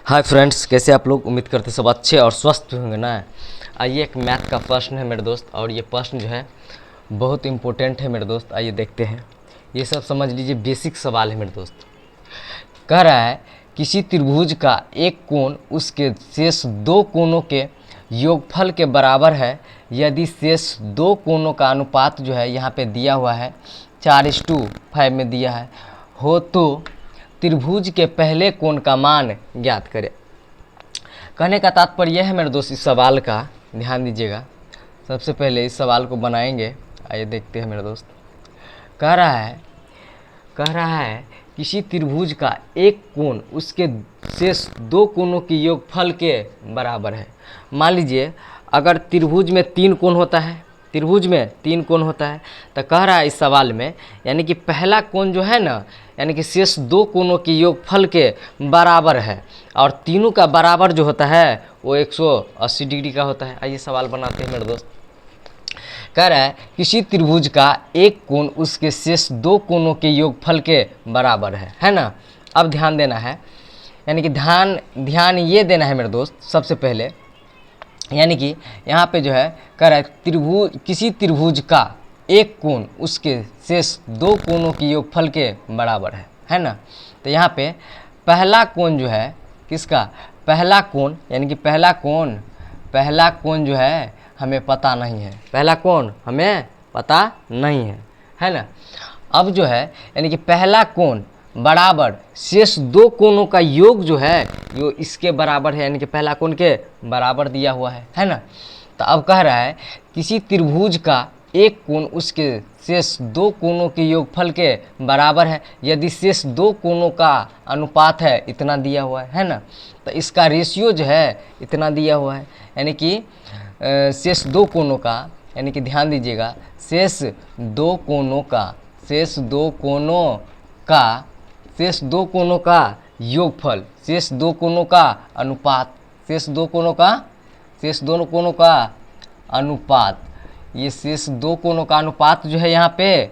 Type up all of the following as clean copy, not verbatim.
Hi friends, कैसे आप लोग। उम्मीद करते सब अच्छे और स्वस्थ होंगे ना। आइए, एक मैथ का प्रश्न है मेरे दोस्त, और ये प्रश्न जो है बहुत इम्पोर्टेंट है मेरे दोस्त। आइए देखते हैं। ये सब समझ लीजिए बेसिक सवाल है मेरे दोस्त। कह रहा है किसी त्रिभुज का एक कोण उसके शेष दो कोणों के योगफल के बराबर है यदि शेष दो कोणों का अनुपात जो है यहाँ पे दिया हुआ है 4:5 में दिया है हो तो त्रिभुज के पहले कोण का मान ज्ञात करें। कहने का तात्पर्य यह है मेरे दोस्त, इस सवाल का ध्यान दीजिएगा। सबसे पहले इस सवाल को बनाएंगे। आइए देखते हैं मेरे दोस्त। कह रहा है किसी त्रिभुज का एक कोण उसके शेष दो कोणों के योगफल के बराबर है। मान लीजिए अगर त्रिभुज में तीन कोण होता है, तो कह रहा है इस सवाल में, यानी कि पहला कोण जो है ना, यानी कि शेष दो कोणों के योगफल के बराबर है, और तीनों का बराबर जो होता है वो 180 डिग्री का होता है। आइए सवाल बनाते हैं मेरे दोस्त। कह रहा है किसी त्रिभुज का एक कोण उसके शेष दो कोणों के योगफल के बराबर है ना। अब ध्यान देना है, यानी कि ध्यान ये देना है मेरे दोस्त सबसे पहले, यानी कि यहाँ पे जो है कह रहा है किसी त्रिभुज का एक कोण उसके शेष दो कोणों के योगफल के बराबर है ना। तो यहाँ पे पहला कोण जो है किसका, पहला कोण, यानी कि पहला कोण जो है हमें पता नहीं है, पहला कोण हमें पता नहीं है ना। अब जो है यानी कि पहला कोण बराबर शेष दो कोणों का योग जो है यो इसके बराबर है, यानी कि पहला कोण के बराबर दिया हुआ है ना। तो अब कह रहा है किसी त्रिभुज का एक कोण उसके शेष दो कोणों के योगफल के बराबर है यदि शेष दो कोणों का अनुपात है इतना दिया हुआ है ना। तो इसका रेशियो जो है इतना दिया हुआ है, यानी कि शेष दो कोणों का, यानी कि ध्यान दीजिएगा, शेष दो कोणों का योगफल, शेष दो कोणों का अनुपात, शेष दो कोणों का अनुपात, ये शेष दो कोणों का अनुपात जो है यहाँ पे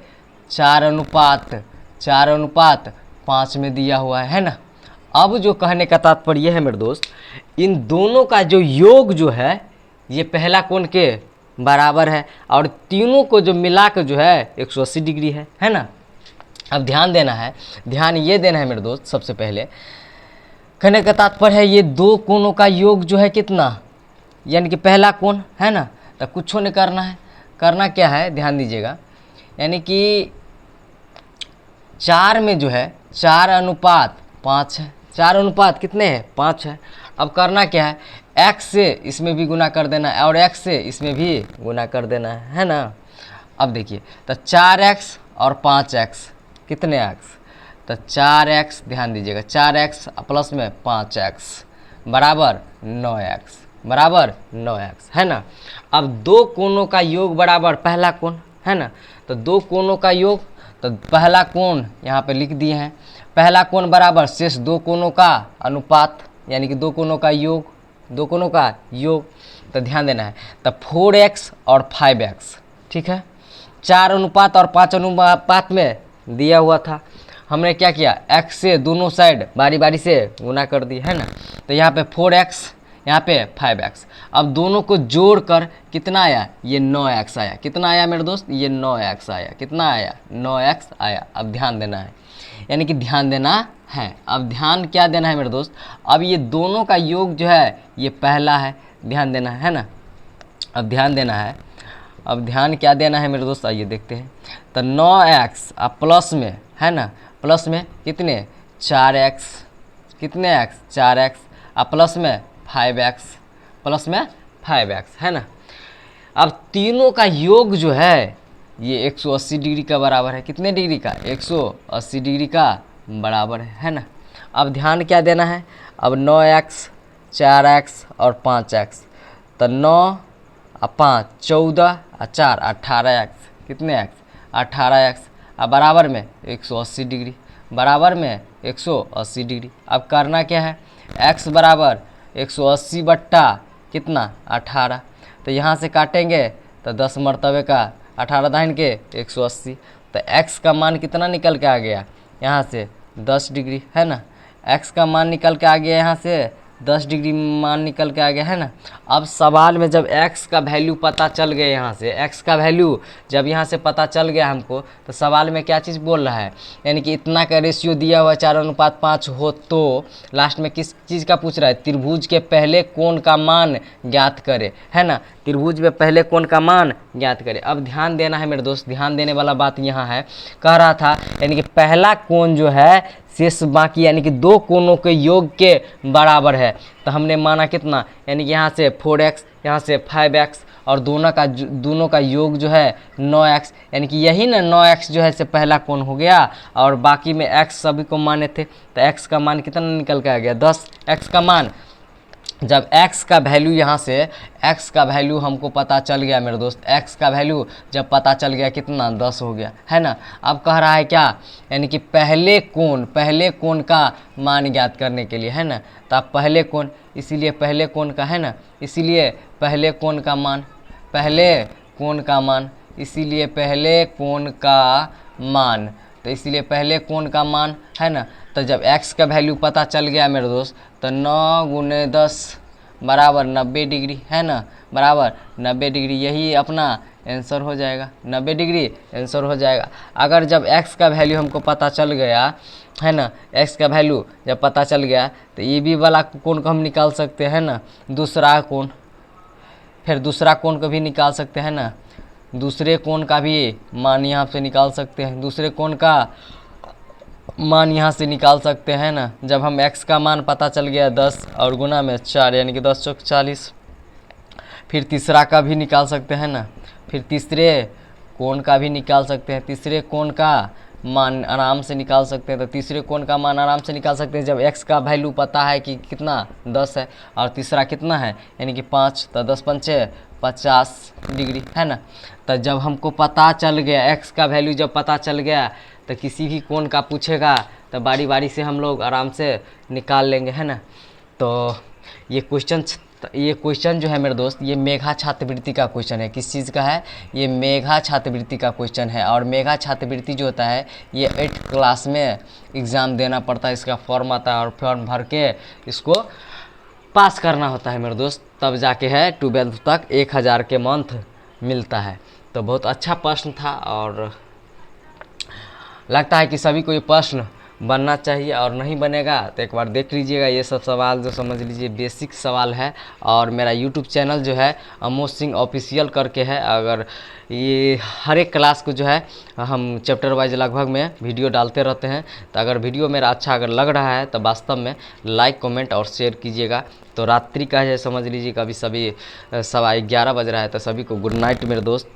4:5 में दिया हुआ है ना। अब जो कहने का तात्पर्य है मेरे दोस्त, इन दोनों का जो योग जो है ये पहला कोण के बराबर है, और तीनों को जो मिला के जो है 180 डिग्री है ना। अब ध्यान ये देना है मेरे दोस्त। सबसे पहले कहने का तात्पर्य है ये दो कोणों का योग जो है कितना, यानी कि पहला कोण है ना। तो कुछ नहीं करना क्या है, ध्यान दीजिएगा, यानी कि 4 में जो है 4:5 है, 4 अनुपात कितने हैं 5 है। अब करना क्या है, x से इसमें भी गुना कर देना है और x से इसमें भी गुना कर देना है ना। अब देखिए तो 4x और 5x कितने x, तो 4x, ध्यान दीजिएगा 4x प्लस में 5x बराबर 9x है ना। अब दो कोणों का योग बराबर पहला कोण है ना, तो दो कोणों का योग, तो पहला कोण यहाँ पे लिख दिए हैं, पहला कोण बराबर शेष दो कोणों का अनुपात, यानी कि दो कोणों का योग। तो ध्यान देना है, तो 4x और 5x, ठीक है। 4 अनुपात और 5 अनुपात में दिया हुआ था, हमने क्या किया, x से दोनों साइड बारी बारी से गुना कर दी है ना। तो यहाँ पे 4x, यहाँ पे 5x। अब दोनों को जोड़कर कितना आया, ये 9x आया। कितना आया मेरे दोस्त, ये 9x आया। कितना आया, 9x आया। अब ध्यान देना है, यानी कि ध्यान देना है। अब ध्यान क्या देना है मेरे दोस्त, अब ये दोनों का योग जो है ये पहला है, ध्यान देना है ना। अब ध्यान क्या देना है मेरे दोस्त, आइए देखते हैं। तो 9x अब प्लस में है ना, प्लस में कितने 4x, कितने x 4x, अब प्लस में 5x है ना। अब तीनों का योग जो है ये 180 डिग्री का बराबर है। कितने डिग्री का, 180 डिग्री का बराबर है ना। अब ध्यान क्या देना है, अब 9x 4x और 5x, तो 9 और 5 14 और 4 18x, कितने x 18x, अब बराबर में 180 डिग्री, अब करना क्या है, x बराबर 180 बट्टा कितना 18, तो यहाँ से काटेंगे तो 10 मरतबे का 18 दाहिन के 180, तो x का मान कितना निकल के आ गया यहाँ से 10 डिग्री है ना। x का मान निकल के आ गया यहाँ से 10 डिग्री मान निकल के आ गया है ना। अब सवाल में जब x का वैल्यू पता चल गया, यहाँ से x का वैल्यू जब यहाँ से पता चल गया हमको, तो सवाल में क्या चीज़ बोल रहा है, यानी कि इतना का रेशियो दिया हुआ 4:5 हो तो लास्ट में किस चीज़ का पूछ रहा है, त्रिभुज के पहले कोण का मान ज्ञात करे, है ना। त्रिभुज में पहले कोण का मान ज्ञात करे। अब ध्यान देना है मेरे दोस्त, ध्यान देने वाला बात यहाँ है, कह रहा था यानी कि पहला कोण जो है शेष बाकी यानी कि दो कोणों के योग के बराबर है। तो हमने माना कितना, यानी कि यहाँ से 4x, यहाँ से 5x और दोनों का योग जो है 9x, यानी कि यही ना 9x जो है से पहला कोण हो गया, और बाकी में x सभी को माने थे, तो x का मान कितना निकल के आ गया 10। x का मान जब x का वैल्यू यहाँ से x का वैल्यू हमको पता चल गया मेरे दोस्त, x का वैल्यू जब पता चल गया कितना 10 हो गया, है ना। अब कह रहा है क्या, यानी कि पहले कोण का मान ज्ञात करने के लिए, है ना। तो अब पहले कोण, इसीलिए पहले कोण का, है ना, इसीलिए पहले कोण का मान, इसीलिए पहले कोण का मान, तो इसीलिए पहले कोण का मान, है ना। तो जब x का वैल्यू पता चल गया मेरे दोस्त, तो 9 × 10 बराबर 90 डिग्री, है ना, बराबर 90 डिग्री, यही अपना आंसर हो जाएगा, 90 डिग्री आंसर हो जाएगा। अगर जब x का वैल्यू हमको पता चल गया, है ना, x का वैल्यू जब पता चल गया, तो ये भी वाला कोण को हम निकाल सकते हैं ना, दूसरा कोण, फिर दूसरा कोण को भी निकाल सकते हैं ना, दूसरे कोण का भी मान यहाँ से निकाल सकते हैं, दूसरे कोण का मान यहाँ से निकाल सकते हैं ना। जब हम x का मान पता चल गया 10 और गुना में 4 यानी कि 10 चौक 40, फिर तीसरा का भी निकाल सकते हैं ना, फिर तीसरे कोण का भी निकाल सकते हैं, तीसरे कोण का मान आराम से निकाल सकते हैं। तो तीसरे कोण का मान आराम से निकाल सकते हैं जब x का वैल्यू पता है कि कितना 10 है और तीसरा कितना है यानी कि 5, तो 10 पंचे 50 डिग्री, है ना। तो जब हमको पता चल गया x का वैल्यू जब पता चल गया, तो किसी भी कोण का पूछेगा तो बारी बारी से हम लोग आराम से निकाल लेंगे, है ना। तो ये क्वेश्चन जो है मेरे दोस्त, ये मेघा छात्रवृत्ति का क्वेश्चन है। किस चीज़ का है, ये मेघा छात्रवृत्ति का क्वेश्चन है। और मेघा छात्रवृत्ति जो होता है ये 8th क्लास में एग्ज़ाम देना पड़ता है, इसका फॉर्म आता है और फॉर्म भर के इसको पास करना होता है मेरे दोस्त, तब जाके है 12th तक 1000 के मंथ मिलता है। तो बहुत अच्छा प्रश्न था और लगता है कि सभी को ये प्रश्न बनना चाहिए, और नहीं बनेगा तो एक बार देख लीजिएगा। ये सब सवाल जो समझ लीजिए बेसिक सवाल है। और मेरा यूट्यूब चैनल जो है अमोज सिंह ऑफिशियल करके है, अगर ये हर एक क्लास को जो है हम चैप्टर वाइज लगभग में वीडियो डालते रहते हैं। तो अगर वीडियो मेरा अच्छा अगर लग रहा है तो वास्तव में लाइक कमेंट और शेयर कीजिएगा। तो रात्रि का है समझ लीजिए, कभी सभी 11:15 बज रहा है, तो सभी को गुड नाइट मेरे दोस्त।